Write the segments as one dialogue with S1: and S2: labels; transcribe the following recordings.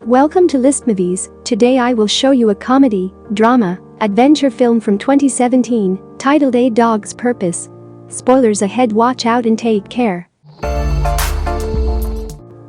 S1: Welcome to List Movies. Today I will show you a comedy, drama, adventure film from 2017, titled A Dog's Purpose. Spoilers ahead, watch out and take care.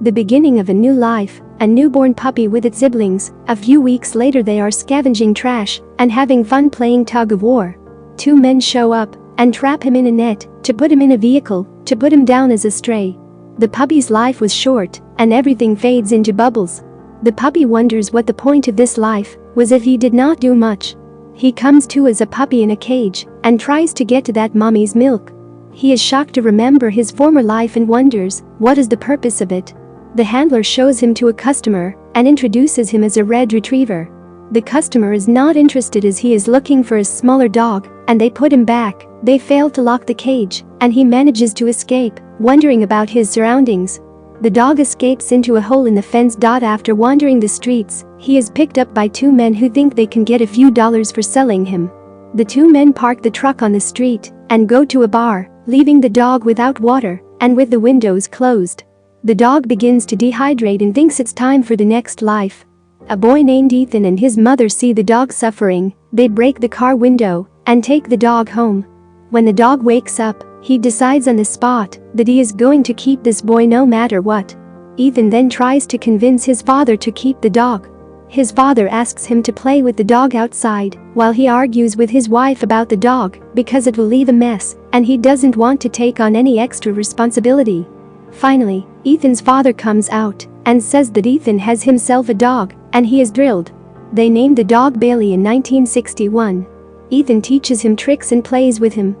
S1: The beginning of a new life, a newborn puppy with its siblings. A few weeks later they are scavenging trash and having fun playing tug of war. Two men show up and trap him in a net, to put him in a vehicle, to put him down as a stray. The puppy's life was short and everything fades into bubbles. The puppy wonders what the point of this life was if he did not do much. He comes to as a puppy in a cage and tries to get to that mommy's milk. He is shocked to remember his former life and wonders, what is the purpose of it? The handler shows him to a customer and introduces him as a red retriever. The customer is not interested as he is looking for a smaller dog, and they put him back. They fail to lock the cage and he manages to escape, wondering about his surroundings. The dog escapes into a hole in the fence. After wandering the streets, he is picked up by two men who think they can get a few dollars for selling him. The two men park the truck on the street and go to a bar, leaving the dog without water and with the windows closed. The dog begins to dehydrate and thinks it's time for the next life. A boy named Ethan and his mother see the dog suffering. They break the car window and take the dog home. When the dog wakes up, he decides on the spot that he is going to keep this boy no matter what. Ethan then tries to convince his father to keep the dog. His father asks him to play with the dog outside, while he argues with his wife about the dog because it will leave a mess and he doesn't want to take on any extra responsibility. Finally, Ethan's father comes out and says that Ethan has himself a dog and he is thrilled. They named the dog Bailey in 1961. Ethan teaches him tricks and plays with him.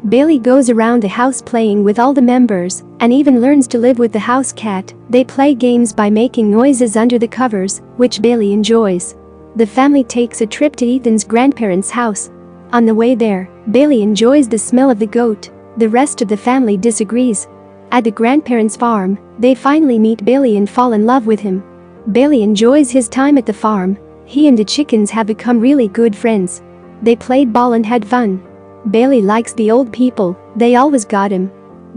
S1: Bailey goes around the house playing with all the members and even learns to live with the house cat. They play games by making noises under the covers, which Bailey enjoys. The family takes a trip to Ethan's grandparents' house. On the way there, Bailey enjoys the smell of the goat. The rest of the family disagrees. At the grandparents' farm, they finally meet Bailey and fall in love with him. Bailey enjoys his time at the farm. He and the chickens have become really good friends. They played ball and had fun. Bailey likes the old people, they always got him.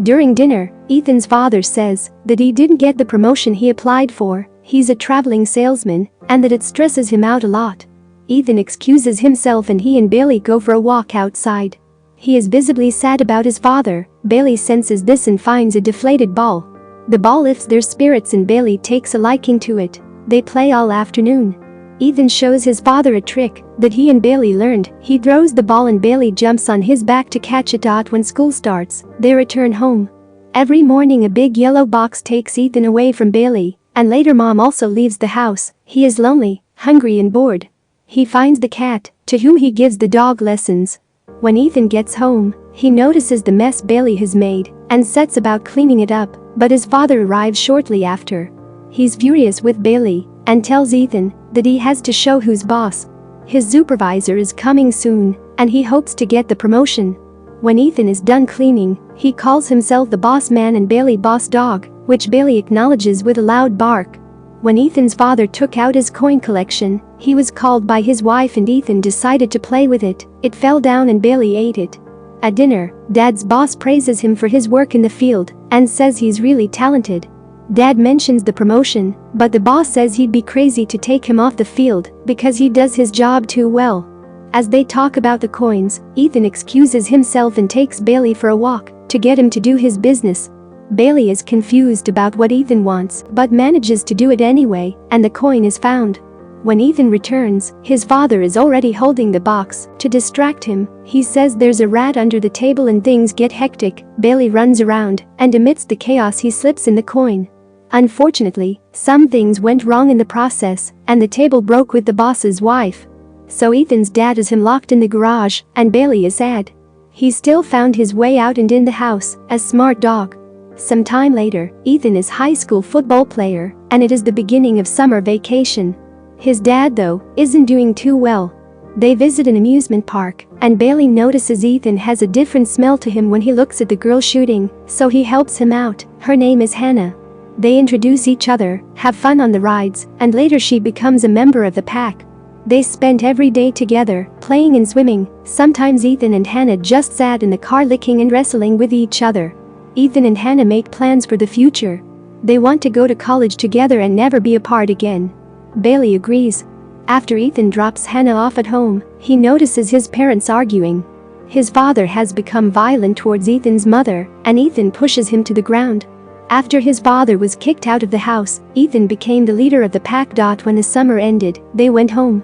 S1: During dinner, Ethan's father says that he didn't get the promotion he applied for, he's a traveling salesman, and that it stresses him out a lot. Ethan excuses himself and he and Bailey go for a walk outside. He is visibly sad about his father. Bailey senses this and finds a deflated ball. The ball lifts their spirits and Bailey takes a liking to it. They play all afternoon. Ethan shows his father a trick that he and Bailey learned. He throws the ball and Bailey jumps on his back to catch it. When school starts, they return home. Every morning a big yellow box takes Ethan away from Bailey, and later mom also leaves the house. He is lonely, hungry and bored. He finds the cat, to whom he gives the dog lessons. When Ethan gets home, he notices the mess Bailey has made and sets about cleaning it up, but his father arrives shortly after. He's furious with Bailey and tells Ethan that he has to show who's boss. His supervisor is coming soon and he hopes to get the promotion. When Ethan is done cleaning, he calls himself the boss man and Bailey boss dog, which Bailey acknowledges with a loud bark. When Ethan's father took out his coin collection, he was called by his wife and Ethan decided to play with it. It fell down and Bailey ate it. At dinner, Dad's boss praises him for his work in the field and says he's really talented. Dad mentions the promotion, but the boss says he'd be crazy to take him off the field because he does his job too well. As they talk about the coins, Ethan excuses himself and takes Bailey for a walk to get him to do his business. Bailey is confused about what Ethan wants but manages to do it anyway, and the coin is found. When Ethan returns, his father is already holding the box. To distract him, he says there's a rat under the table and things get hectic. Bailey runs around, and amidst the chaos he slips in the coin. Unfortunately, some things went wrong in the process, and the table broke with the boss's wife. So Ethan's dad has him locked in the garage, and Bailey is sad. He still found his way out and in the house, a smart dog. Some time later, Ethan is high school football player, and it is the beginning of summer vacation. His dad, though, isn't doing too well. They visit an amusement park, and Bailey notices Ethan has a different smell to him when he looks at the girl shooting, so he helps him out. Her name is Hannah. They introduce each other, have fun on the rides, and later she becomes a member of the pack. They spent every day together, playing and swimming. Sometimes Ethan and Hannah just sat in the car licking and wrestling with each other. Ethan and Hannah make plans for the future. They want to go to college together and never be apart again. Bailey agrees. After Ethan drops Hannah off at home, he notices his parents arguing. His father has become violent towards Ethan's mother, and Ethan pushes him to the ground. After his father was kicked out of the house, Ethan became the leader of the pack. When the summer ended, they went home.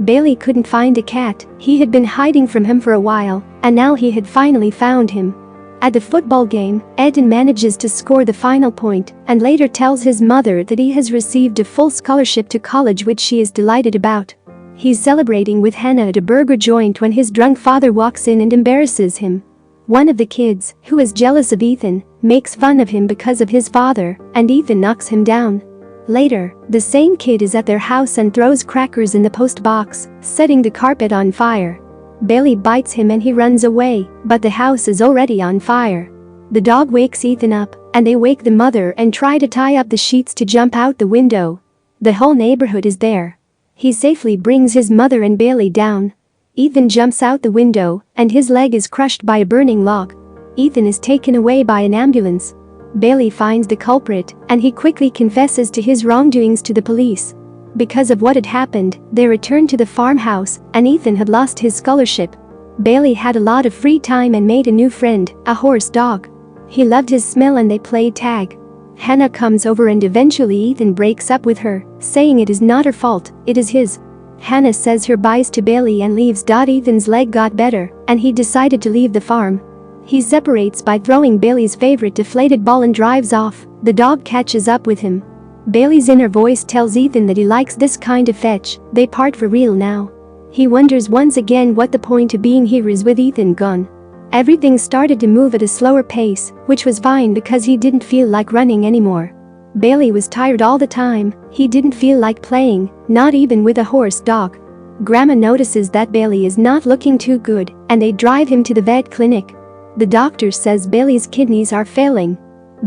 S1: Bailey couldn't find a cat. He had been hiding from him for a while, and now he had finally found him. At the football game, Eden manages to score the final point and later tells his mother that he has received a full scholarship to college, which she is delighted about. He's celebrating with Hannah at a burger joint when his drunk father walks in and embarrasses him. One of the kids, who is jealous of Ethan, makes fun of him because of his father, and Ethan knocks him down. Later, the same kid is at their house and throws crackers in the post box, setting the carpet on fire. Bailey bites him and he runs away, but the house is already on fire. The dog wakes Ethan up, and they wake the mother and try to tie up the sheets to jump out the window. The whole neighborhood is there. He safely brings his mother and Bailey down. Ethan jumps out the window, and his leg is crushed by a burning log. Ethan is taken away by an ambulance. Bailey finds the culprit, and he quickly confesses to his wrongdoings to the police. Because of what had happened, they returned to the farmhouse, and Ethan had lost his scholarship. Bailey had a lot of free time and made a new friend, a horse dog. He loved his smell and they played tag. Hannah comes over and eventually Ethan breaks up with her, saying it is not her fault, it is his. Hannah says her byes to Bailey and leaves. Ethan's leg got better, and he decided to leave the farm. He separates by throwing Bailey's favorite deflated ball and drives off. The dog catches up with him. Bailey's inner voice tells Ethan that he likes this kind of fetch. They part for real now. He wonders once again what the point of being here is with Ethan gone. Everything started to move at a slower pace, which was fine because he didn't feel like running anymore. Bailey was tired all the time. He didn't feel like playing, not even with a horse dog. Grandma notices that Bailey is not looking too good, and they drive him to the vet clinic. The doctor says Bailey's kidneys are failing.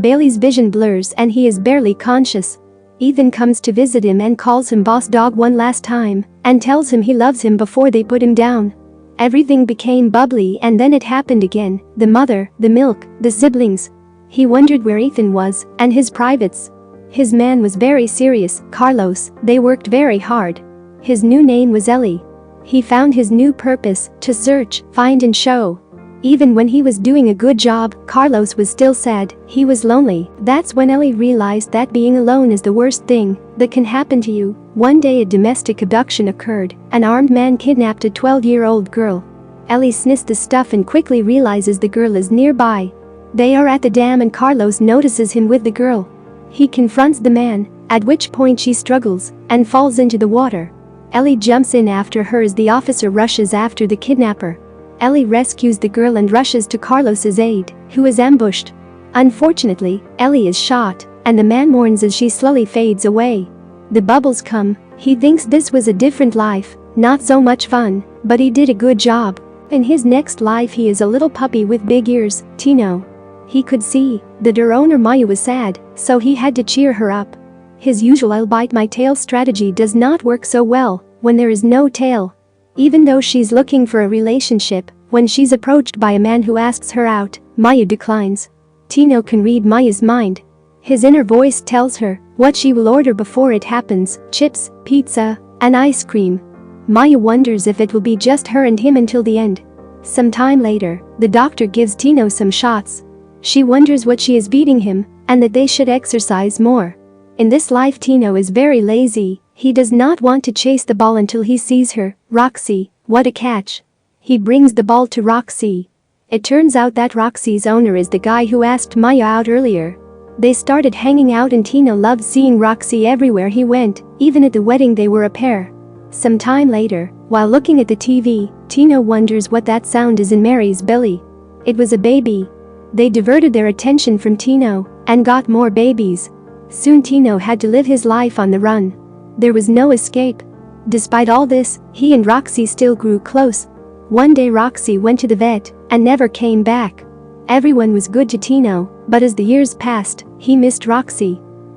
S1: Bailey's vision blurs and he is barely conscious. Ethan comes to visit him and calls him boss dog one last time and tells him he loves him before they put him down. Everything became bubbly and then it happened again, the mother, the milk, the siblings. He wondered where Ethan was and his privates. His man was very serious, Carlos. They worked very hard. His new name was Ellie. He found his new purpose, to search, find and show. Even when he was doing a good job, Carlos was still sad. He was lonely. That's when Ellie realized that being alone is the worst thing that can happen to you. One day a domestic abduction occurred. An armed man kidnapped a 12-year-old girl. Ellie sniffs the stuff and quickly realizes the girl is nearby. They are at the dam and Carlos notices him with the girl. He confronts the man, at which point she struggles and falls into the water. Ellie jumps in after her as the officer rushes after the kidnapper. Ellie rescues the girl and rushes to Carlos's aid, who is ambushed. Unfortunately, Ellie is shot, and the man mourns as she slowly fades away. The bubbles come. He thinks this was a different life, not so much fun, but he did a good job. In his next life he is a little puppy with big ears, Tino. He could see that her owner Maya was sad, so he had to cheer her up. His usual I'll bite my tail strategy does not work so well when there is no tail. Even though she's looking for a relationship, when she's approached by a man who asks her out, Maya declines. Tino can read Maya's mind. His inner voice tells her what she will order before it happens: chips, pizza, and ice cream. Maya wonders if it will be just her and him until the end. Some time later, the doctor gives Tino some shots. She wonders what she is feeding him and that they should exercise more. In this life Tino is very lazy. He does not want to chase the ball until he sees her. Roxy, what a catch. He brings the ball to Roxy. It turns out that Roxy's owner is the guy who asked Maya out earlier. They started hanging out and Tino loved seeing Roxy everywhere he went, even at the wedding they were a pair. Some time later, while looking at the TV, Tino wonders what that sound is in Mary's belly. It was a baby. They diverted their attention from Tino and got more babies. Soon Tino had to live his life on the run. There was no escape. Despite all this, he and Roxy still grew close. One day Roxy went to the vet and never came back. Everyone was good to Tino, but as the years passed, he missed Roxy.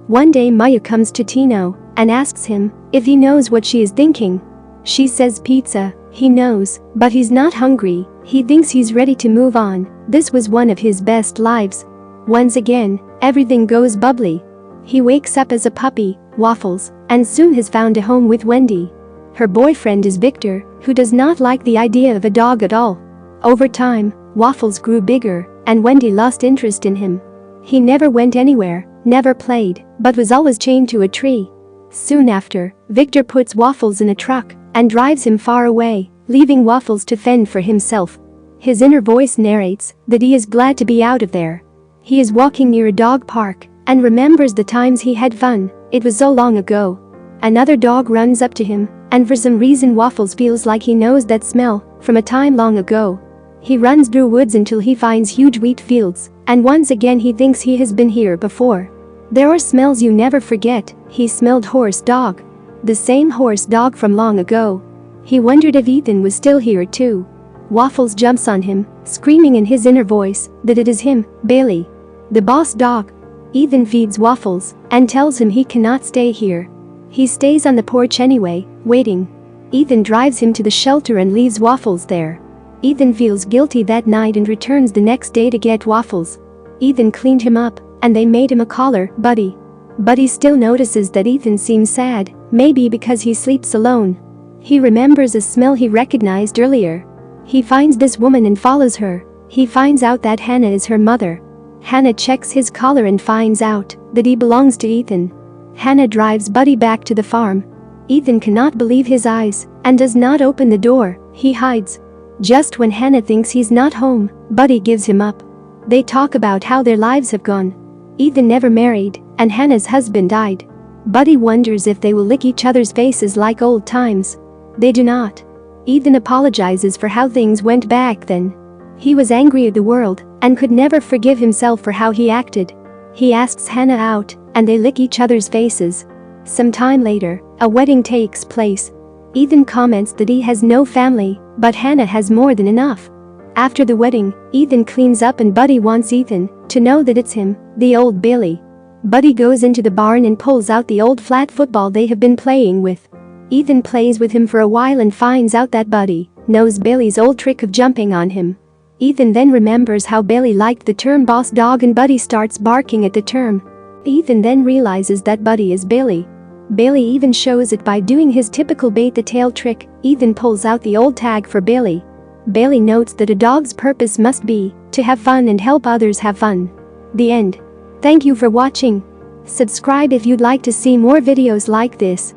S1: One day Maya comes to Tino and asks him if he knows what she is thinking. She says pizza. He knows, but he's not hungry. He thinks he's ready to move on. This was one of his best lives. Once again, everything goes bubbly. He wakes up as a puppy, Waffles, and soon has found a home with Wendy. Her boyfriend is Victor, who does not like the idea of a dog at all. Over time, Waffles grew bigger, and Wendy lost interest in him. He never went anywhere, never played, but was always chained to a tree. Soon after, Victor puts Waffles in a truck and drives him far away, leaving Waffles to fend for himself. His inner voice narrates that he is glad to be out of there. He is walking near a dog park and remembers the times he had fun. It was so long ago. Another dog runs up to him, and for some reason Waffles feels like he knows that smell from a time long ago. He runs through woods until he finds huge wheat fields, and once again he thinks he has been here before. There are smells you never forget. He smelled horse dog. The same horse dog from long ago. He wondered if Ethan was still here too. Waffles jumps on him, screaming in his inner voice that it is him, Bailey, the boss dog. Ethan feeds Waffles and tells him he cannot stay here. He stays on the porch anyway, waiting. Ethan drives him to the shelter and leaves Waffles there. Ethan feels guilty that night and returns the next day to get Waffles. Ethan cleaned him up, and they made him a collar, Buddy. Buddy still notices that Ethan seems sad, maybe because he sleeps alone. He remembers a smell he recognized earlier. He finds this woman and follows her. He finds out that Hannah is her mother. Hannah checks his collar and finds out that he belongs to Ethan. Hannah drives Buddy back to the farm. Ethan cannot believe his eyes and does not open the door. He hides. Just when Hannah thinks he's not home, Buddy gives him up. They talk about how their lives have gone. Ethan never married, and Hannah's husband died. Buddy wonders if they will lick each other's faces like old times. They do not. Ethan apologizes for how things went back then. He was angry at the world and could never forgive himself for how he acted. He asks Hannah out, and they lick each other's faces. Some time later, a wedding takes place. Ethan comments that he has no family, but Hannah has more than enough. After the wedding, Ethan cleans up and Buddy wants Ethan to know that it's him, the old Bailey. Buddy goes into the barn and pulls out the old flat football they have been playing with. Ethan plays with him for a while and finds out that Buddy knows Bailey's old trick of jumping on him. Ethan then remembers how Bailey liked the term boss dog and Buddy starts barking at the term. Ethan then realizes that Buddy is Bailey. Bailey even shows it by doing his typical bait the tail trick. Ethan pulls out the old tag for Bailey. Bailey notes that a dog's purpose must be to have fun and help others have fun. The end. Thank you for watching. Subscribe if you'd like to see more videos like this.